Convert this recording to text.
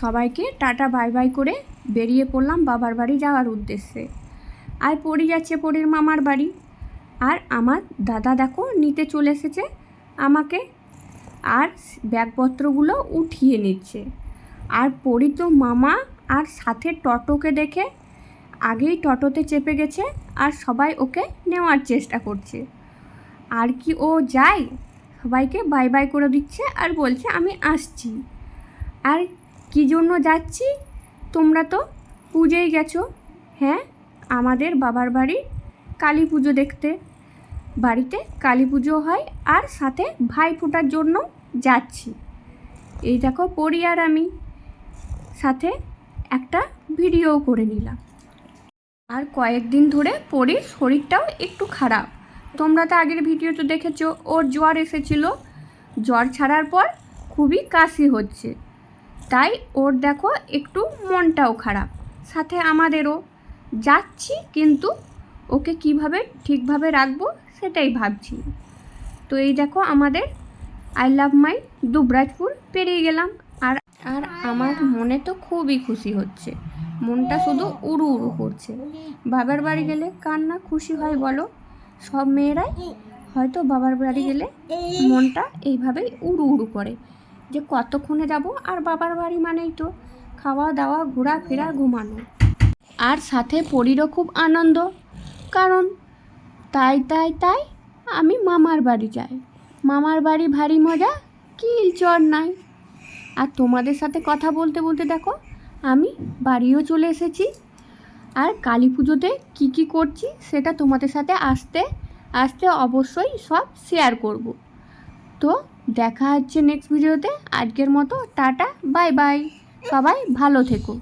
সবাইকে tata bye bye করে বেরিয়ে পড়লাম বাবার বাড়ি যাওয়ার উদ্দেশ্যে। আর পরি যাচ্ছে পরির মামার বাড়ি। আর আমার দাদা দেখো নিতে চলে এসেছে আমাকে, আর ব্যাগপত্রগুলো উঠিয়ে নিচ্ছে। আর পরি তো মামা আর সাথে টটোকে দেখে আগেই টটোতে চেপে গেছে, আর সবাই ওকে নেওয়ার চেষ্টা করছে। আর কি ও যায়, সবাইকে বাই বাই করে দিচ্ছে আর বলছে আমি আসছি। আর কী জন্য যাচ্ছি, তোমরা তো পুজোই গেছো। হ্যাঁ, আমাদের বাবার বাড়ি কালী পুজো দেখতে। বাড়িতে কালী পুজো হয়, আর সাথে ভাইফোঁটার জন্য যাচ্ছি। এই দেখো পরি আর আমি সাথে একটা ভিডিও করে নিলাম। আর কয়েকদিন ধরে পরির শরীরটাও একটু খারাপ। তোমরা তো আগের ভিডিওতে দেখেছো, ওর জ্বর এসেছিল। জ্বর ছাড়ার পর খুবই কাশি হচ্ছে, তাই ওর দেখো একটু মনটাও খারাপ। সাথে আমাদেরও যাচ্ছি, কিন্তু ওকে কিভাবে ঠিকভাবে রাখবো সেটাই ভাবছি। তো এই দেখো আমাদের আই লাভ মাই দুবরাজপুর পেরিয়ে গেলাম। আর আর আমার মনে তো খুবই খুশি হচ্ছে, মনটা শুধু উড়ু উড়ু করছে। বাবার বাড়ি গেলে কার না খুশি হয় বলো? সব মেয়েরাই হয়তো বাবার বাড়ি গেলে মনটা এইভাবেই উড়ু উড়ু করে, যে কতক্ষণে যাব। আর বাবার বাড়ি মানেই তো খাওয়া দাওয়া, ঘোরাফেরা, ঘুমানো। আর সাথে পরিরও খুব আনন্দ, কারণ তাই তাই তাই আমি মামার বাড়ি যাই। মামার বাড়ি ভারী মজা, কিল চর নাই। আর তোমাদের সাথে কথা বলতে বলতে দেখো আমি বাড়িও চলে এসেছি। আর কালী পুজোতে কী কী করছি সেটা তোমাদের সাথে আস্তে আস্তে অবশ্যই সব শেয়ার করব। তো দেখা হচ্ছে নেক্সট ভিডিওতে। আজকের মতো টাটা বাই বাই, সবাই ভালো থেকো।